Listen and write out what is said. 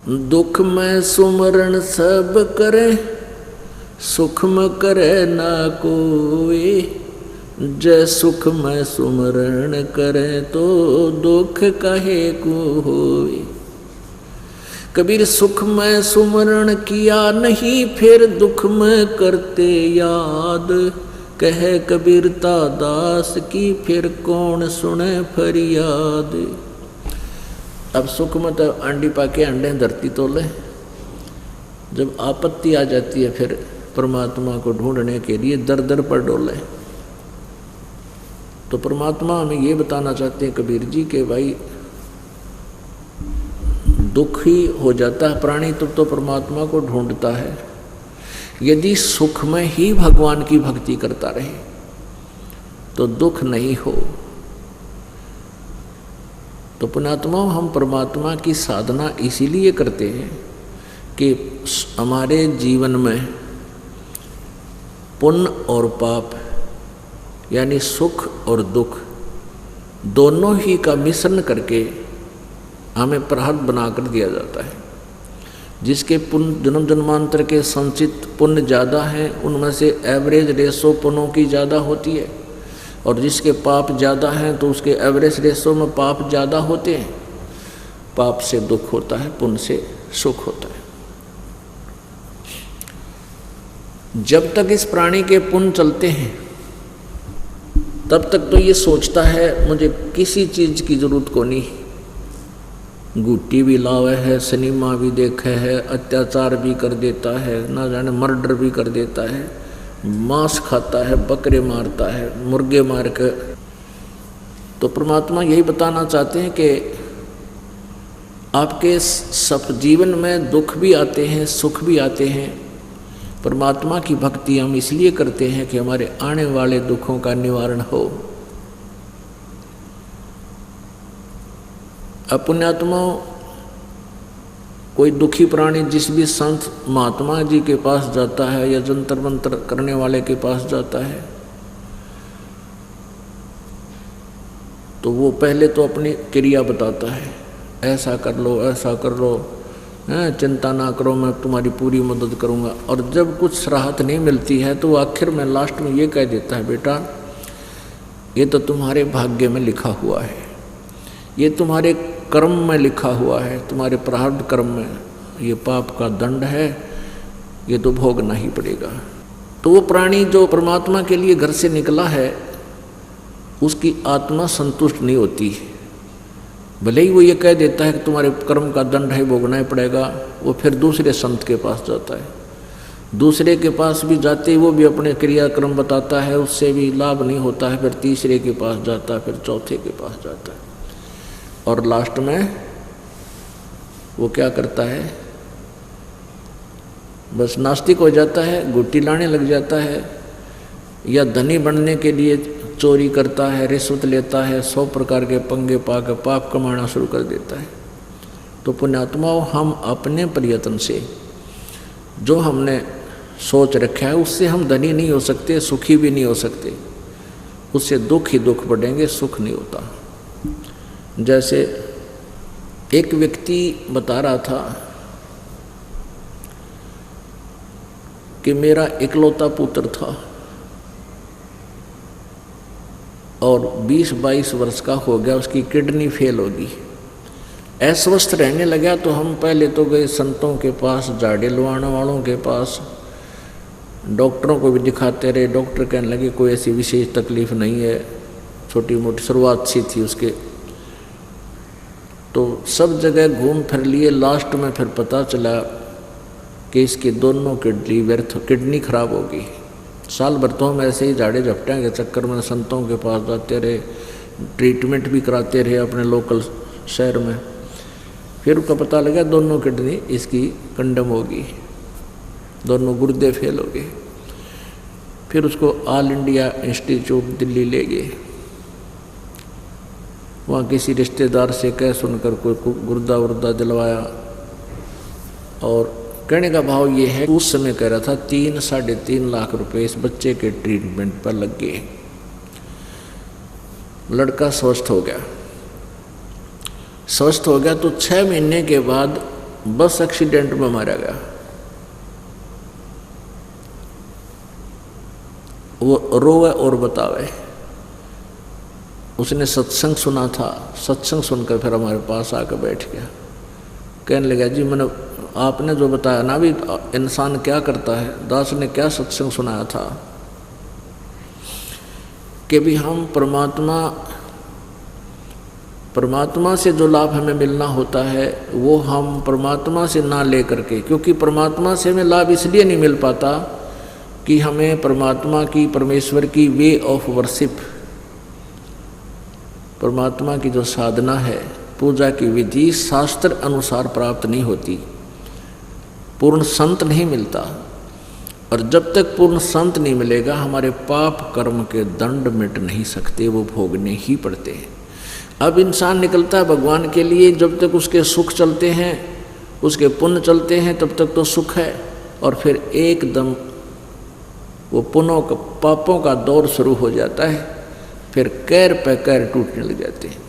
दुख में सुमरण सब करे, सुख में करे ना कोई। जय सुख में सुमरण करे तो दुख काहे को होए। कबीर सुख में सुमरण किया नहीं, फिर दुख में करते याद। कहे कबीरता दास की, फिर कौन सुने फरियाद। अब सुख में तो आंडी पाके अंडे धरती तोले, जब आपत्ति आ जाती है फिर परमात्मा को ढूंढने के लिए दर दर पर डोले। तो परमात्मा हमें ये बताना चाहते हैं कबीर जी के भाई दुख ही हो जाता है प्राणी तो परमात्मा को ढूंढता है। यदि सुख में ही भगवान की भक्ति करता रहे तो दुख नहीं हो। तो पुण्यात्मा हम परमात्मा की साधना इसीलिए करते हैं कि हमारे जीवन में पुण्य और पाप यानी सुख और दुख दोनों ही का मिश्रण करके हमें प्रहद बनाकर दिया जाता है। जिसके पुण्य जन्म जन्मांतर के संचित पुण्य ज़्यादा हैं उनमें से एवरेज रेशो पुण्यों की ज़्यादा होती है, और जिसके पाप ज़्यादा हैं तो उसके एवरेज रेशो में पाप ज़्यादा होते हैं। पाप से दुख होता है, पुण्य से सुख होता है। जब तक इस प्राणी के पुण्य चलते हैं तब तक तो ये सोचता है मुझे किसी चीज़ की जरूरत को नहीं। गुट्टी भी लावे है, सिनेमा भी देखे है, अत्याचार भी कर देता है, ना जाने मर्डर भी कर देता है, मांस खाता है, बकरे मारता है, मुर्गे मार कर। तो परमात्मा यही बताना चाहते हैं कि आपके सब जीवन में दुख भी आते हैं, सुख भी आते हैं। परमात्मा की भक्ति हम इसलिए करते हैं कि हमारे आने वाले दुखों का निवारण हो। पुण्यात्माओं, कोई दुखी प्राणी जिस भी संत महात्मा जी के पास जाता है या जंतर मंतर करने वाले के पास जाता है तो वो पहले तो अपनी क्रिया बताता है, ऐसा कर लो, ऐसा कर लो, चिंता ना करो, मैं तुम्हारी पूरी मदद करूँगा। और जब कुछ राहत नहीं मिलती है तो आखिर में लास्ट में ये कह देता है, बेटा ये तो तुम्हारे भाग्य में लिखा हुआ है, ये तुम्हारे कर्म में लिखा हुआ है, तुम्हारे प्रारब्ध कर्म में ये पाप का दंड है, ये तो भोगना ही पड़ेगा। तो वो प्राणी जो परमात्मा के लिए घर से निकला है उसकी आत्मा संतुष्ट नहीं होती। भले ही वो ये कह देता है कि तुम्हारे कर्म का दंड है, भोगना ही पड़ेगा, वो फिर दूसरे संत के पास जाता है। दूसरे के पास भी जाते ही वो भी अपने क्रियाक्रम बताता है, उससे भी लाभ नहीं होता है, फिर तीसरे के पास जाता है, फिर चौथे के पास जाता है, और लास्ट में वो क्या करता है, बस नास्तिक हो जाता है, गुट्टी लाने लग जाता है, या धनी बनने के लिए चोरी करता है, रिश्वत लेता है, 100 प्रकार के पंगे पाकर पाप कमाना शुरू कर देता है। तो पुण्यात्माओं, हम अपने प्रयत्न से जो हमने सोच रखा है उससे हम धनी नहीं हो सकते, सुखी भी नहीं हो सकते, उससे दुख ही दुख बढ़ेंगे, सुख नहीं होता। जैसे एक व्यक्ति बता रहा था कि मेरा इकलौता पुत्र था और 20-22 वर्ष का हो गया, उसकी किडनी फेल होगी, अस्वस्थ रहने लगा। तो हम पहले तो गए संतों के पास, झाड़े लुआने वालों के पास, डॉक्टरों को भी दिखाते रहे। डॉक्टर कहने लगे कोई ऐसी विशेष तकलीफ नहीं है, छोटी मोटी शुरुआत सी थी उसके। तो सब जगह घूम फिर लिए, लास्ट में फिर पता चला कि इसकी दोनों किडनी खराब होगी। साल भर तो हम ऐसे ही झाड़े झपटे के चक्कर में संतों के पास जाते रहे, ट्रीटमेंट भी कराते रहे अपने लोकल शहर में। फिर उसका पता लगा दोनों किडनी इसकी कंडम होगी, दोनों गुर्दे फेल हो गए। फिर उसको ऑल इंडिया इंस्टीट्यूट दिल्ली ले गए। वहाँ किसी रिश्तेदार से कह सुनकर कोई गुर्दा वुर्दा दिलवाया, और कहने का भाव ये है, उस समय कह रहा था 3-3.5 लाख रुपए इस बच्चे के ट्रीटमेंट पर लग गए। लड़का स्वस्थ हो गया। स्वस्थ हो गया तो 6 महीने के बाद बस एक्सीडेंट में मारा गया। वो रोवे और बतावे। उसने सत्संग सुना था, सत्संग सुनकर फिर हमारे पास आकर बैठ गया। कहने लगा जी मैंने आपने जो बताया ना भी इंसान क्या करता है, दास ने क्या सत्संग सुनाया था कि भी हम परमात्मा से जो लाभ हमें मिलना होता है वो हम परमात्मा से ना ले करके, क्योंकि परमात्मा से हमें लाभ इसलिए नहीं मिल पाता कि हमें परमात्मा की, परमेश्वर की वे ऑफ वर्शिप, परमात्मा की जो साधना है, पूजा की विधि शास्त्र अनुसार प्राप्त नहीं होती, पूर्ण संत नहीं मिलता। और जब तक पूर्ण संत नहीं मिलेगा हमारे पाप कर्म के दंड मिट नहीं सकते, वो भोगने ही पड़ते हैं। अब इंसान निकलता है भगवान के लिए, जब तक उसके सुख चलते हैं, उसके पुण्य चलते हैं, तब तक तो सुख है। और फिर एकदम वो पुण्यों का, पापों का दौर शुरू हो जाता है, फिर कैर पे कैर टूटने लग जाते हैं।